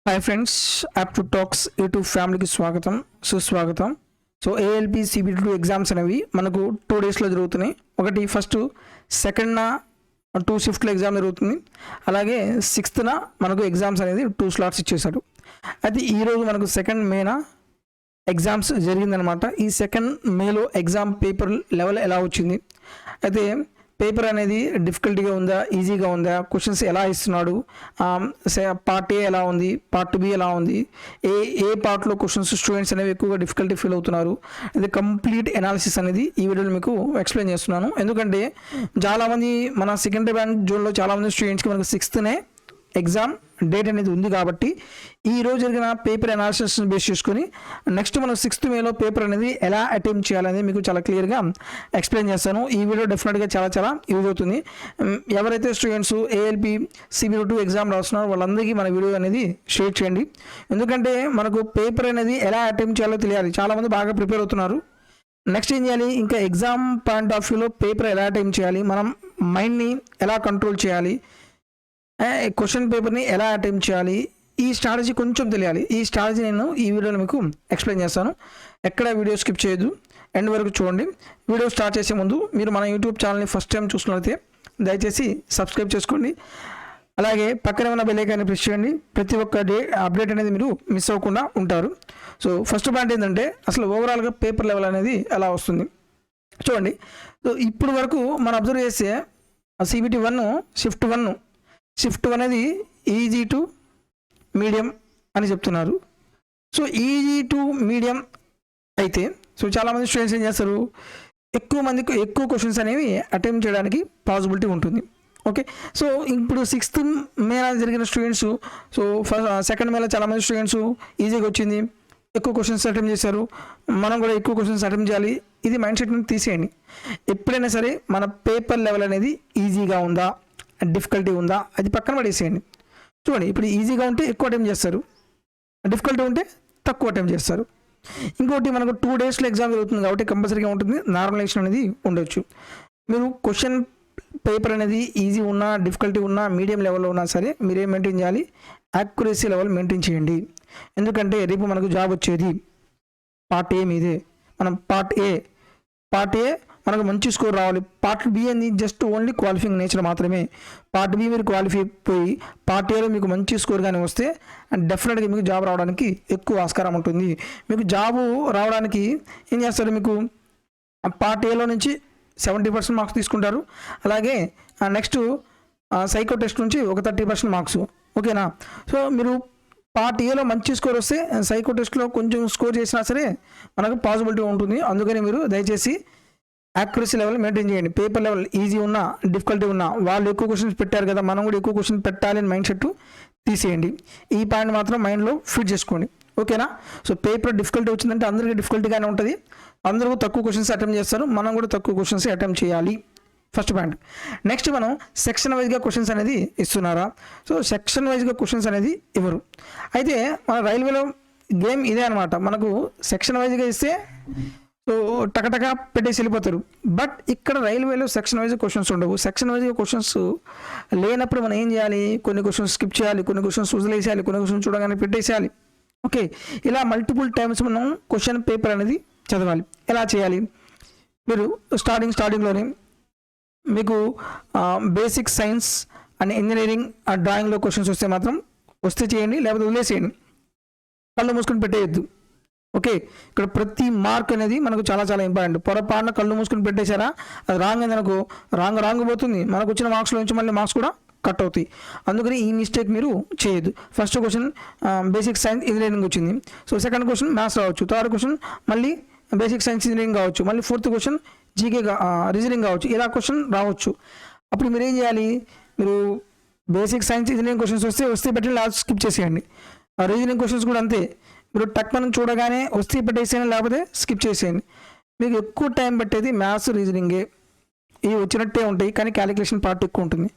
Hi friends, app to talks YouTube ఫ్యామిలీకి స్వాగతం సుస్వాగతం. సో ఏఎల్పి సిబిటి 2 ఎగ్జామ్స్ అనేవి మనకు 2 డేస్లో జరుగుతున్నాయి. ఒకటి ఫస్ట్ సెకండ్న 2 షిఫ్ట్లో ఎగ్జామ్ జరుగుతుంది. అలాగే 6th మనకు ఎగ్జామ్స్ అనేది 2 స్లాట్స్ ఇచ్చేశాడు. అయితే ఈరోజు మనకు 2 మేన ఎగ్జామ్స్ జరిగిందనమాట. ఈ 2 మేలో ఎగ్జామ్ పేపర్ లెవెల్ ఎలా వచ్చింది, అయితే పేపర్ అనేది డిఫికల్టీగా ఉందా, ఈజీగా ఉందా, క్వశ్చన్స్ ఎలా ఇస్తున్నాడు, పార్ట్ ఏ ఎలా ఉంది, పార్ట్ బి ఎలా ఉంది, ఏ పార్ట్లో క్వశ్చన్స్ స్టూడెంట్స్ అనేవి ఎక్కువగా డిఫికల్టీ ఫీల్ అవుతున్నారు, ఇది కంప్లీట్ ఎనాలిసిస్ అనేది ఈ వీడియోలో మీకు ఎక్స్ప్లెయిన్ చేస్తున్నాను. ఎందుకంటే చాలామంది మన సెకండరీ బ్యాంక్ జోన్లో చాలామంది స్టూడెంట్స్కి మనకు 6th ఎగ్జామ్ డేట్ అనేది ఉంది. కాబట్టి ఈరోజు జరిగిన పేపర్ అనాలిసిస్ని బేస్ చేసుకొని నెక్స్ట్ మనం 6th మేలో పేపర్ అనేది ఎలా అటెంప్ట్ చేయాలనేది మీకు చాలా క్లియర్గా ఎక్స్ప్లెయిన్ చేస్తాను. ఈ వీడియో డెఫినెట్గా చాలా యూజ్ అవుతుంది. ఎవరైతే స్టూడెంట్స్ ఏఎల్పి సిబిటి 2 ఎగ్జామ్ రాస్తున్నారో వాళ్ళందరికీ మన వీడియో అనేది షేర్ చేయండి. ఎందుకంటే మనకు పేపర్ అనేది ఎలా అటెంప్ట్ చేయాలో తెలియాలి. చాలామంది బాగా ప్రిపేర్ అవుతున్నారు. నెక్స్ట్ ఏం చేయాలి, ఇంకా ఎగ్జామ్ పాయింట్ ఆఫ్ వ్యూలో పేపర్ ఎలా అటెంప్ట్ చేయాలి, మనం మైండ్ని ఎలా కంట్రోల్ చేయాలి, క్వశ్చన్ పేపర్ని ఎలా అటెంప్ట్ చేయాలి, ఈ స్ట్రాటజీ కొంచెం తెలియాలి. ఈ స్ట్రాటజీ నేను ఈ వీడియోలో మీకు ఎక్స్ప్లెయిన్ చేస్తాను. ఎక్కడ వీడియో స్కిప్ చేయొద్దు, ఎండ్ వరకు చూడండి. వీడియో స్టార్ట్ చేసే ముందు మీరు మన యూట్యూబ్ ఛానల్ని ఫస్ట్ టైం చూస్తున్నట్లయితే దయచేసి సబ్స్క్రైబ్ చేసుకోండి. అలాగే పక్కనే ఉన్న బెల్ ఐకాన్ని ప్రెస్ చేయండి. ప్రతి ఒక్క అప్డేట్ అనేది మీరు మిస్ అవ్వకుండా ఉంటారు. సో ఫస్ట్ పాయింట్ ఏంటంటే అసలు ఓవరాల్గా పేపర్ లెవెల్ అనేది ఎలా వస్తుంది చూడండి. సో ఇప్పుడు వరకు మనం అబ్జర్వ్ చేస్తే సిబిటి 1 షిఫ్ట్ 1 అనేది ఈజీ టు మీడియం అని చెప్తున్నారు. సో ఈజీ టు మీడియం అయితే సో చాలామంది స్టూడెంట్స్ ఏం చేస్తారు, ఎక్కువ క్వశ్చన్స్ అనేవి అటెంప్ట్ చేయడానికి పాసిబిలిటీ ఉంటుంది. ఓకే, సో ఇప్పుడు 6th మేన జరిగిన స్టూడెంట్స్, సో సెకండ్ మేలో చాలామంది స్టూడెంట్స్ ఈజీగా వచ్చింది, ఎక్కువ క్వశ్చన్స్ అటెంప్ట్ చేశారు, మనం కూడా ఎక్కువ క్వశ్చన్స్ అటెంప్ట్ చేయాలి. ఇది మైండ్ సెట్ని తీసేయండి. ఎప్పుడైనా సరే మన పేపర్ లెవెల్ అనేది ఈజీగా ఉందా, డిఫికల్టీ ఉందా, అది పక్కన పడేసేయండి. చూడండి, ఇప్పుడు ఈజీగా ఉంటే ఎక్కువ అటెంప్ట్ చేస్తారు, డిఫికల్టీ ఉంటే తక్కువ అటెంప్ట్ చేస్తారు. ఇంకోటి మనకు 2 డేస్లో ఎగ్జామ్ జరుగుతుంది కాబట్టి కంపల్సరీగా ఉంటుంది, నార్మలైజేషన్ అనేది ఉండొచ్చు. మీరు క్వశ్చన్ పేపర్ అనేది ఈజీ ఉన్నా, డిఫికల్టీ ఉన్నా, మీడియం లెవెల్లో ఉన్నా సరే మీరు ఏం మెయింటైన్ చేయాలి, యాక్యురసీ లెవెల్ మెయింటైన్ చేయండి. ఎందుకంటే రేపు మనకు జాబ్ వచ్చేది పార్ట్ ఏ మీదే. మనం పార్ట్ ఏ మనకు మంచి స్కోర్ రావాలి. పార్ట్ బి అనేది జస్ట్ ఓన్లీ క్వాలిఫింగ్ నేచర్ మాత్రమే. పార్ట్ బి మీరు క్వాలిఫై పోయి పార్ట్ ఏలో మీకు మంచి స్కోర్ కానీ వస్తే డెఫినెట్గా మీకు జాబ్ రావడానికి ఎక్కువ ఆస్కారం ఉంటుంది. మీకు జాబు రావడానికి ఏం చేస్తారు, మీకు పార్ట్ ఏలో నుంచి 70% మార్క్స్ తీసుకుంటారు. అలాగే నెక్స్ట్ సైకో టెస్ట్ నుంచి ఒక 30% మార్క్స్. ఓకేనా, సో మీరు పార్ట్ ఏలో మంచి స్కోర్ వస్తే సైకో టెస్ట్లో కొంచెం స్కోర్ చేసినా సరే మనకు పాసిబిలిటీ ఉంటుంది. అందుకని మీరు దయచేసి యాక్యురసీ లెవెల్ మెయింటైన్ చేయండి. పేపర్ లెవెల్ ఈజీ ఉన్నా, డిఫికల్టీ ఉన్నా, వాళ్ళు ఎక్కువ క్వశ్చన్స్ పెట్టారు కదా, మనం కూడా ఎక్కువ క్వశ్చన్ పెట్టాలి అని మైండ్ సెట్ తీసేయండి. ఈ పాయింట్ మాత్రం మైండ్లో ఫిట్ చేసుకోండి. ఓకేనా, సో పేపర్ డిఫికల్టీ వచ్చిందంటే అందరికీ డిఫికల్టీగానే ఉంటుంది. అందరూ తక్కువ క్వశ్చన్స్ అటెంప్ట్ చేస్తారు, మనం కూడా తక్కువ క్వశ్చన్స్ అటెంప్ట్ చేయాలి. First point. నెక్స్ట్ మనం సెక్షన్ వైజ్గా క్వశ్చన్స్ అనేది ఇస్తున్నారా, సో సెక్షన్ వైజ్గా క్వశ్చన్స్ అనేది ఇవ్వరు. అయితే మన రైల్వేలో గేమ్ ఇదే అనమాట. మనకు సెక్షన్ వైజ్గా ఇస్తే సో టకటక పెట్టేసి వెళ్ళిపోతారు. బట్ ఇక్కడ రైల్వేలో సెక్షన్ వైజ్ క్వశ్చన్స్ ఉండవు. సెక్షన్ వైజ్గా క్వశ్చన్స్ లేనప్పుడు మనం ఏం చేయాలి, కొన్ని క్వశ్చన్స్ స్కిప్ చేయాలి, కొన్ని క్వశ్చన్స్ వదిలేసేయాలి, కొన్ని క్వశ్చన్స్ చూడగానే పెట్టేసేయాలి. ఓకే, ఇలా మల్టిపుల్ టైమ్స్ మనం క్వశ్చన్ పేపర్ అనేది చదవాలి. ఎలా చేయాలి, మీరు స్టార్టింగ్లోనే మీకు బేసిక్ సైన్స్ అండ్ ఇంజనీరింగ్ డ్రాయింగ్లో క్వశ్చన్స్ వస్తే చేయండి, లేకపోతే వదిలేసేయండి, కళ్ళు మూసుకొని పెట్టేయద్దు. ఓకే, ఇక్కడ ప్రతి మార్క్ అనేది మనకు చాలా ఇంపార్టెంట్. పొరపాటున కళ్ళు మూసుకొని పెట్టేశారా, అది రాంగ్ అయింది అనుకో, రాంగ్ పోతుంది, మనకు వచ్చిన మార్క్స్లో నుంచి మళ్ళీ మార్క్స్ కూడా కట్ అవుతాయి. అందుకని ఈ మిస్టేక్ మీరు చేయొద్దు. First question basic science engineering వచ్చింది, సో సెకండ్ క్వశ్చన్ మ్యాథ్స్ రావచ్చు, థర్డ్ క్వశ్చన్ మళ్ళీ బేసిక్ సైన్స్ ఇంజనీరింగ్ కావచ్చు, మళ్ళీ ఫోర్త్ క్వశ్చన్ జీకే రీజనింగ్ కావచ్చు, ఇలా క్వశ్చన్ రావచ్చు. అప్పుడు మీరు ఏం చేయాలి, మీరు బేసిక్ సైన్స్ ఇంజనీరింగ్ క్వశ్చన్స్ వస్తే పెట్టి లాస్ట్ స్కిప్ చేసేయండి. రీజనింగ్ క్వశ్చన్స్ కూడా అంతే, మీరు టక్ మనం చూడగానే వస్తే పెట్టేసేయండి, లేకపోతే స్కిప్ చేసేయండి. మీకు ఎక్కువ టైం పట్టేది మ్యాథ్స్, రీజనింగే. ఇవి వచ్చినట్టే ఉంటాయి, కానీ క్యాలిక్యులేషన్ పార్ట్ ఎక్కువ ఉంటుంది.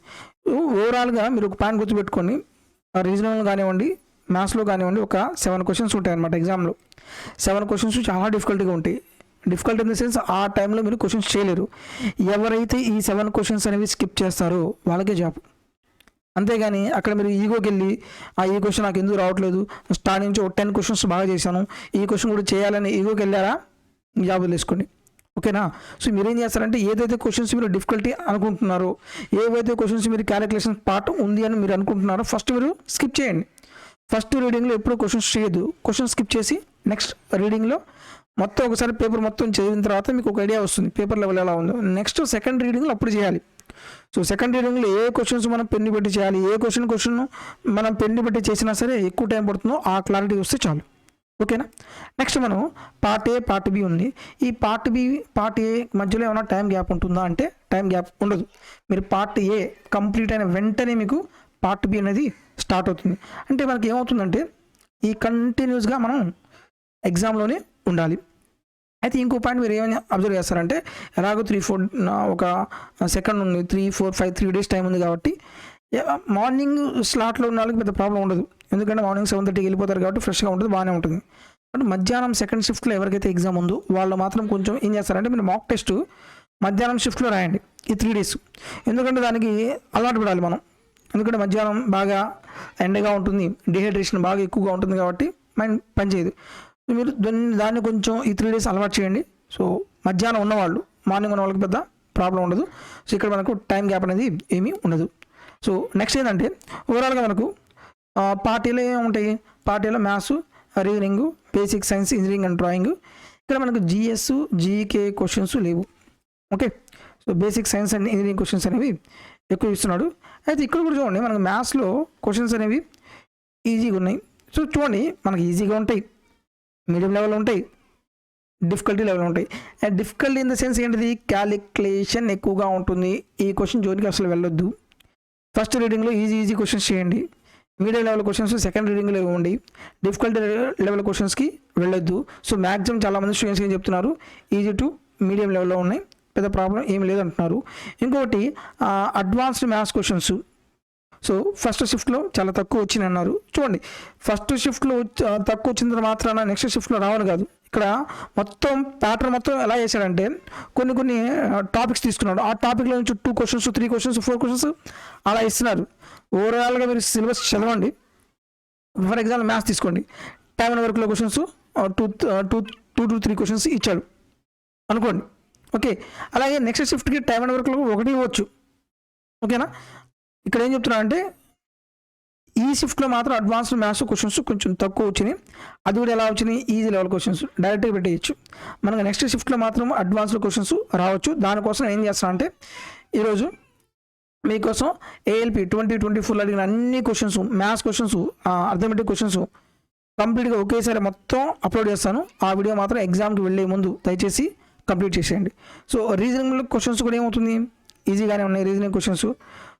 ఓవరాల్గా మీరు ఒక పాయింట్ గుర్తుపెట్టుకొని, రీజనింగ్లో కానివ్వండి, మ్యాథ్స్లో కానివ్వండి, ఒక 7 క్వశ్చన్స్ ఉంటాయి అన్నమాట ఎగ్జామ్లో. 7 క్వశ్చన్స్ చాలా డిఫికల్ట్గా ఉంటాయి. డిఫికల్ట్ ఇన్ ద సెన్స్ ఆ టైంలో మీరు క్వశ్చన్స్ చేయలేరు. ఎవరైతే ఈ 7 క్వశ్చన్స్ అనేవి స్కిప్ చేస్తారో వాళ్ళకే జాబ్. అంతేగాని అక్కడ మీరు ఈగోకి వెళ్ళి ఈ క్వశ్చన్ నాకు ఎందుకు రావట్లేదు, స్టార్ట్ నుంచి ఒక 10 క్వశ్చన్స్ బాగా చేశాను, ఈ క్వశ్చన్ కూడా చేయాలని ఈగోకి వెళ్ళారా, జాబ్ వదిలేసుకోండి. ఓకేనా? సో మీరు ఏం చేస్తారంటే ఏదైతే క్వశ్చన్స్ మీరు డిఫికల్టీ అనుకుంటున్నారో, ఏవైతే క్వశ్చన్స్ మీరు క్యాలిక్యులేషన్ పార్ట్ ఉంది అని మీరు అనుకుంటున్నారో ఫస్ట్ మీరు స్కిప్ చేయండి. ఫస్ట్ రీడింగ్లో ఎప్పుడు క్వశ్చన్స్ చేయొద్దు, క్వశ్చన్ స్కిప్ చేసి నెక్స్ట్ రీడింగ్లో మొత్తం ఒకసారి పేపర్ మొత్తం చదివిన తర్వాత మీకు ఒక ఐడియా వస్తుంది పేపర్ లెవెల్ ఎలా ఉందో. నెక్స్ట్ సెకండ్ రీడింగ్లో అప్పుడు చేయాలి. సో సెకండ్ రీడింగ్లో ఏ క్వశ్చన్స్ మనం పెన్ను పెట్టి చేయాలి, ఏ క్వశ్చన్ మనం పెన్ను పెట్టి చేసినా సరే ఎక్కువ టైం పడుతుందో ఆ క్లారిటీ వస్తే చాలు. ఓకేనా? నెక్స్ట్ మనం పార్ట్ ఏ పార్ట్ బి ఉంది. ఈ పార్ట్ ఏ మధ్యలో ఏమైనా టైం గ్యాప్ ఉంటుందా అంటే టైం గ్యాప్ ఉండదు. మీరు పార్ట్ ఏ కంప్లీట్ అయిన వెంటనే మీకు పార్ట్ బి అనేది స్టార్ట్ అవుతుంది. అంటే మనకి ఏమవుతుందంటే ఈ కంటిన్యూస్గా మనం ఎగ్జామ్లోనే ఉండాలి. అయితే ఇంకో పాయింట్ మీరు ఏమైనా అబ్జర్వ్ చేస్తారంటే ఎలాగో 3-4 ఒక సెకండ్ ఉంది, 3-4-5 days టైం ఉంది కాబట్టి మార్నింగ్ స్లాట్లో ఉన్న వాళ్ళకి పెద్ద ప్రాబ్లం ఉండదు. ఎందుకంటే మార్నింగ్ 7:30కి వెళ్ళిపోతారు కాబట్టి ఫ్రెష్గా ఉంటుంది, బాగానే ఉంటుంది. బట్ మధ్యాహ్నం సెకండ్ షిఫ్ట్లో ఎవరికైతే ఎగ్జామ్ ఉందో వాళ్ళు మాత్రం కొంచెం ఏం చేస్తారంటే మీరు మాక్ టెస్ట్ మధ్యాహ్నం షిఫ్ట్లో రాయండి ఈ 3 days. ఎందుకంటే దానికి అలవాటు పడాలి మనం. ఎందుకంటే మధ్యాహ్నం బాగా ఎండగా ఉంటుంది, డిహైడ్రేషన్ బాగా ఎక్కువగా ఉంటుంది కాబట్టి మైండ్ పనిచేయదు. మీరు దాన్ని కొంచెం ఈ 3 days అలవాటు చేయండి. సో మధ్యాహ్నం ఉన్నవాళ్ళు మార్నింగ్ ఉన్న వాళ్ళకి పెద్ద ప్రాబ్లం ఉండదు. సో ఇక్కడ మనకు టైం గ్యాప్ అనేది ఏమీ ఉండదు. సో నెక్స్ట్ ఏంటంటే ఓవరాల్గా మనకు పార్టీలో ఏముంటాయి, పార్టీలో maths, reasoning, basic science, engineering and drawing. ఇక్కడ మనకు జిఎస్, జీకే క్వశ్చన్స్ లేవు. Okay? So basic science and engineering questions అనేవి ఎక్కువ ఇస్తున్నాడు. అయితే ఇక్కడ కూడా చూడండి మనకు మ్యాథ్స్లో క్వశ్చన్స్ అనేవి ఈజీగా ఉన్నాయి. సో చూడండి మనకి ఈజీగా ఉంటాయి, మీడియం లెవెల్ ఉంటాయి, డిఫికల్టీ లెవెల్ ఉంటాయి. And difficulty in the sense ఏంటిది, క్యాలిక్యులేషన్ ఎక్కువగా ఉంటుంది. ఈ క్వశ్చన్ జోన్కి అసలు వెళ్ళొద్దు. ఫస్ట్ రీడింగ్లో ఈజీ క్వశ్చన్స్ చేయండి, మీడియం లెవెల్ క్వశ్చన్స్ సెకండ్ రీడింగ్లో ఇవ్వండి, డిఫికల్టీ లెవెల్ క్వశ్చన్స్కి వెళ్ళొద్దు. సో మ్యాక్సిమం చాలామంది స్టూడెంట్స్ ఏం చెప్తున్నారు, ఈజీ టు మీడియం లెవెల్లో ఉన్నాయి, పెద్ద ప్రాబ్లం ఏమి లేదంటున్నారు. ఇంకొకటి advanced maths questions. So first షిఫ్ట్లో చాలా తక్కువ వచ్చినాయి అన్నారు. చూడండి ఫస్ట్ షిఫ్ట్లో తక్కువ వచ్చిన మాత్రాన నెక్స్ట్ షిఫ్ట్లో రావని కాదు. ఇక్కడ మొత్తం ప్యాటర్న్ మొత్తం ఎలా చేశాడంటే కొన్ని టాపిక్స్ తీసుకున్నాడు. ఆ టాపిక్లో నుంచి 2 questions 3 questions 4 questions అలా ఇస్తున్నారు. ఓవరాల్గా మీరు సిలబస్ చదవండి. ఫర్ ఎగ్జాంపుల్ మ్యాథ్స్ తీసుకోండి, టైమ్ అండ్ వర్క్లో క్వశ్చన్స్ 2 to 3 questions ఇచ్చాడు అనుకోండి. ఓకే? అలాగే నెక్స్ట్ షిఫ్ట్కి టైమ్ అండ్ వర్క్లో 1 ఇవ్వచ్చు. ఓకేనా? ఇక్కడ ఏం చెప్తున్నా అంటే ఈ షిఫ్ట్లో మాత్రం అడ్వాన్స్డ్ మ్యాథ్స్ క్వశ్చన్స్ కొంచెం తక్కువ వచ్చినాయి. అది కూడా ఎలా వచ్చినాయి, ఈజీ లెవెల్ క్వశ్చన్స్ డైరెక్ట్గా పెట్టేయచ్చు. మనకు నెక్స్ట్ షిఫ్ట్లో మాత్రం అడ్వాన్స్డ్ క్వశ్చన్స్ రావచ్చు. దానికోసం ఏం చేస్తాను అంటే ఈరోజు మీకోసం ALP 2024 అడిగిన అన్ని questions, maths questions, arithmetic questions కంప్లీట్గా ఒకేసారి మొత్తం అప్లోడ్ చేస్తాను. ఆ వీడియో మాత్రం ఎగ్జామ్కి వెళ్ళే ముందు దయచేసి కంప్లీట్ చేసేయండి. సో రీజనింగ్ క్వశ్చన్స్ కూడా ఏమవుతుంది, ఈజీగానే ఉన్నాయి reasoning questions.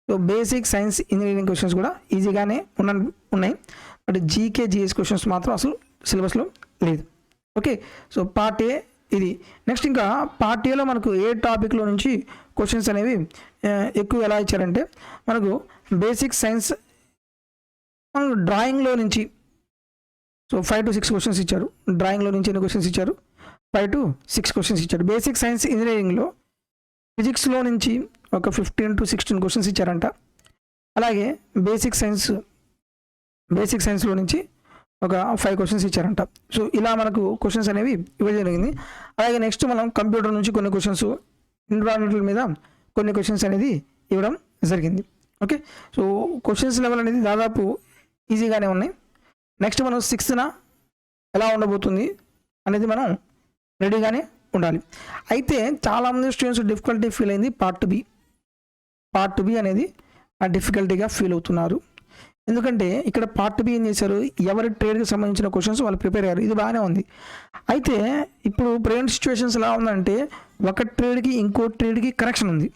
So basic science engineering questions కూడా ఈజీగానే ఉన్నాయి. బట్ జీకే జిఎస్ క్వశ్చన్స్ మాత్రం అసలు సిలబస్లో లేదు. ఓకే? సో పార్ట్ ఏ ఇది. నెక్స్ట్ ఇంకా పార్ట్ ఏలో మనకు ఏ టాపిక్లో నుంచి క్వశ్చన్స్ అనేవి ఎక్కువ ఎలా ఇచ్చారంటే మనకు బేసిక్ సైన్స్ మనకు డ్రాయింగ్లో నుంచి 5 to 6 questions ఇచ్చారు. డ్రాయింగ్లో నుంచి ఎన్ని క్వశ్చన్స్ ఇచ్చారు, 5 to 6 questions ఇచ్చారు. బేసిక్ సైన్స్ ఇంజనీరింగ్లో ఫిజిక్స్లో నుంచి ఒక 15 to 16 questions ఇచ్చారంట. అలాగే బేసిక్ సైన్స్లో నుంచి ఒక 5 questions ఇచ్చారంట. సో ఇలా మనకు క్వశ్చన్స్ అనేవి ఇవ్వడం జరిగింది. అలాగే నెక్స్ట్ మనం కంప్యూటర్ నుంచి కొన్ని క్వశ్చన్స్, ఎన్విరాన్మెంటల్ మీద కొన్ని క్వశ్చన్స్ అనేది ఇవ్వడం జరిగింది. ఓకే? సో క్వశ్చన్స్ లెవెల్ అనేది దాదాపు ఈజీగానే ఉన్నాయి. నెక్స్ట్ మనం 6th ఎలా ఉండబోతుంది అనేది మనం రెడీగానే ఉండాలి. అయితే చాలామంది స్టూడెంట్స్ డిఫికల్టీ ఫీల్ అయింది పార్ట్ బి అనేది డిఫికల్టీగా ఫీల్ అవుతున్నారు. ఎందుకంటే ఇక్కడ పార్ట్ బి ఏం చేశారు, ఎవరి ట్రేడ్కి సంబంధించిన క్వశ్చన్స్ వాళ్ళు ప్రిపేర్ అయ్యారు. ఇది బాగానే ఉంది. అయితే ఇప్పుడు ప్రెజెంట్ సిచ్యువేషన్స్ ఎలా ఉందంటే ఒక ట్రేడ్కి ఇంకో ట్రేడ్కి కనెక్షన్ ఉంది.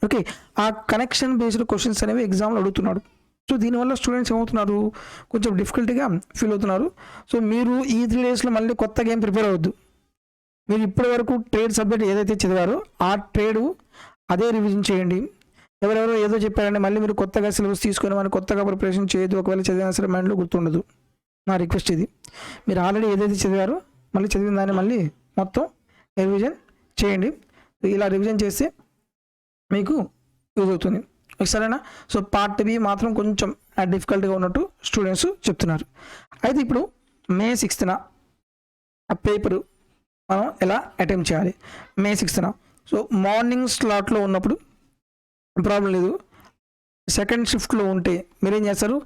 ఓకే? ఆ కనెక్షన్ బేస్డ్ క్వశ్చన్స్ అనేవి ఎగ్జామ్లో అడుగుతున్నాడు. సో దీనివల్ల స్టూడెంట్స్ ఏమవుతున్నారు, కొంచెం డిఫికల్టీగా ఫీల్ అవుతున్నారు. సో మీరు ఈ 3 daysలో మళ్ళీ కొత్తగా ఏం ప్రిపేర్ అవ్వద్దు. మీరు ఇప్పటి వరకు ట్రేడ్ సబ్జెక్ట్ ఏదైతే చదివారో ఆ ట్రేడ్ అదే రివిజన్ చేయండి. ఎవరెవరో ఏదో చెప్పారంటే మళ్ళీ మీరు కొత్తగా సిలబస్ తీసుకొని మనం కొత్తగా ప్రిపరేషన్ చేయొద్దు. ఒకవేళ చదివినా సరే మైండ్లో గుర్తుండదు. నా రిక్వెస్ట్ ఇది. మీరు ఆల్రెడీ ఏదైతే చదివారో మళ్ళీ చదివిన దాన్ని మళ్ళీ మొత్తం రివిజన్ చేయండి. ఇలా రివిజన్ చేస్తే మీకు యూజ్ అవుతుంది. సరేనా. సో పార్ట్ బి మాత్రం కొంచెం డిఫికల్ట్గా ఉన్నట్టు స్టూడెంట్స్ చెప్తున్నారు. అయితే ఇప్పుడు మే 6న ఆ పేపరు మనం ఎలా అటెంప్ట్ చేయాలి? మే 6న సో మార్నింగ్ స్లాట్లో ఉన్నప్పుడు ప్రాబ్లం లేదు. సెకండ్ షిఫ్ట్లో ఉంటే మీరేం చేస్తారు,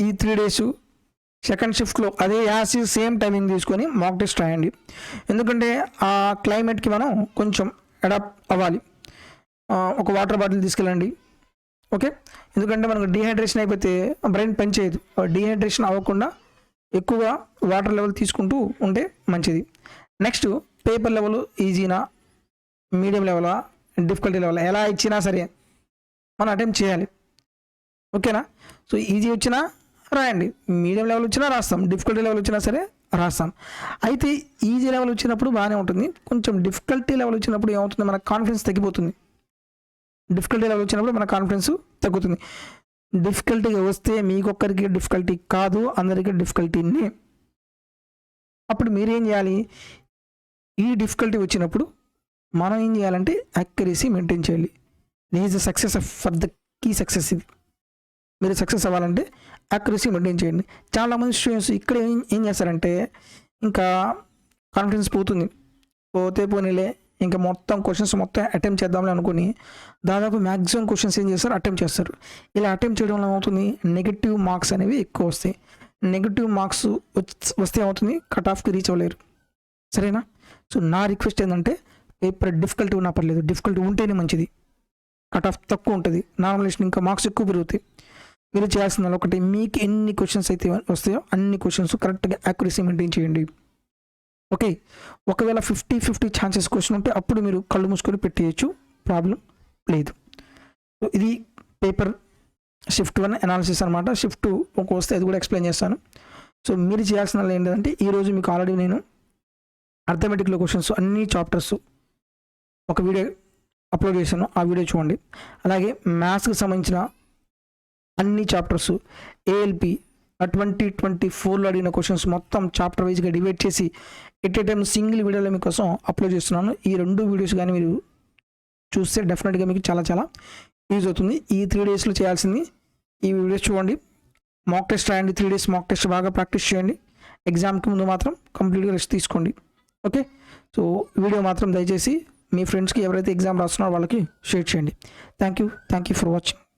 ఈ 3 days సెకండ్ షిఫ్ట్లో అదే సేమ్ టైమింగ్ తీసుకొని మాక్ టెస్ట్ రాయండి. ఎందుకంటే ఆ క్లైమేట్కి మనం కొంచెం అడాప్ట్ అవ్వాలి. ఒక వాటర్ బాటిల్ తీసుకెళ్ళండి, ఓకే. ఎందుకంటే మనకు డీహైడ్రేషన్ అయిపోతే బ్రెయిన్ పనిచేయదు. డీహైడ్రేషన్ అవ్వకుండా ఎక్కువగా వాటర్ లెవెల్ తీసుకుంటూ ఉంటే మంచిది. నెక్స్ట్ పేపర్ లెవెల్ ఈజీనా, మీడియం లెవెలా, డిఫికల్టీ లెవెల్ ఎలా ఇచ్చినా సరే మనం అటెంప్ట్ చేయాలి, ఓకేనా. సో ఈజీ వచ్చినా రాయండి, మీడియం లెవెల్ వచ్చినా రాస్తాం, డిఫికల్టీ లెవెల్ వచ్చినా సరే రాస్తాం. అయితే ఈజీ లెవెల్ వచ్చినప్పుడు బాగానే ఉంటుంది, కొంచెం డిఫికల్టీ లెవెల్ వచ్చినప్పుడు ఏమవుతుంది, మన కాన్ఫిడెన్స్ తగ్గిపోతుంది. డిఫికల్టీ లెవెల్ వచ్చినప్పుడు మన కాన్ఫిడెన్స్ తగ్గుతుంది. డిఫికల్టీగా వస్తే మీకొక్కరికి డిఫికల్టీ కాదు, అందరికీ డిఫికల్టీని. అప్పుడు మీరేం చేయాలి, ఈ డిఫికల్టీ వచ్చినప్పుడు మనం ఏం చేయాలంటే యాక్యురసీ మెయింటైన్ చేయాలి. This is the success for the key success. ఇది మీరు సక్సెస్ అవ్వాలంటే యాక్యురసీ మెయింటైన్ చేయండి. చాలామంది స్టూడెంట్స్ ఇక్కడ ఏం చేస్తారంటే ఇంకా కాన్ఫిడెన్స్ పోతే పోనీలే ఇంకా మొత్తం క్వశ్చన్స్ మొత్తం అటెంప్ట్ చేద్దామని అనుకుని దాదాపు మ్యాక్సిమం క్వశ్చన్స్ ఏం చేస్తారు, అటెంప్ట్ చేస్తారు. ఇలా అటెంప్ట్ చేయడం వల్ల ఏమవుతుంది, నెగిటివ్ మార్క్స్ అనేవి ఎక్కువ వస్తాయి. నెగిటివ్ మార్క్స్ వస్తే ఏమవుతుంది, కట్ ఆఫ్కి రీచ్ అవ్వలేరు, సరేనా. సో నా రిక్వెస్ట్ ఏంటంటే పేపర్ డిఫికల్టీ ఉన్నా పర్లేదు, డిఫికల్టీ ఉంటేనే మంచిది. కట్ ఆఫ్ తక్కువ ఉంటుంది, నార్మలైజేషన్ ఇంకా మార్క్స్ ఎక్కువ పెరుగుతాయి. మీరు చేయాల్సిన ఒకటి, మీకు ఎన్ని క్వశ్చన్స్ అయితే వస్తాయో అన్ని క్వశ్చన్స్ కరెక్ట్గా యాక్యురసీ మెయింటైన్ చేయండి, ఓకే. ఒకవేళ 50-50 ఛాన్సెస్ క్వశ్చన్ ఉంటే అప్పుడు మీరు కళ్ళు మూసుకొని పెట్టేయచ్చు, ప్రాబ్లం లేదు. సో ఇది పేపర్ షిఫ్ట్ 1 అనాలిసిస్ అనమాట. షిఫ్ట్ 2 ఒక వస్తే అది కూడా ఎక్స్ప్లెయిన్ చేస్తాను. సో మీరు చేయాల్సిన ఏంటంటే ఈరోజు మీకు ఆల్రెడీ నేను అర్థమెటిక్లో క్వశ్చన్స్ అన్ని చాప్టర్స్ ఒక వీడియో అప్లోడ్ చేశాను, ఆ వీడియో చూడండి. అలాగే మ్యాథ్స్కి సంబంధించిన అన్ని చాప్టర్స్ ఏఎల్పి 2024లో అడిగిన క్వశ్చన్స్ మొత్తం చాప్టర్ వైజ్గా డివైడ్ చేసి ఎట్ ఏ టైం సింగిల్ వీడియోలో మీకోసం అప్లోడ్ చేస్తున్నాను. ఈ 2 వీడియోస్ కానీ మీరు చూస్తే డెఫినెట్గా మీకు చాలా చాలా యూజ్ అవుతుంది. ఈ 3 daysలో చేయాల్సింది ఈ వీడియోస్ చూడండి, మాక్ టెస్ట్ రాయండి, 3 days మాక్ టెస్ట్ బాగా ప్రాక్టీస్ చేయండి. ఎగ్జామ్కి ముందు మాత్రం కంప్లీట్గా రెస్ట్ తీసుకోండి, ఓకే. సో వీడియో మాత్రం దయచేసి మీ ఫ్రెండ్స్కి ఎవరైతే ఎగ్జామ్ రాస్తున్నారో వాళ్ళకి షేర్ చేయండి. Thank you for watching.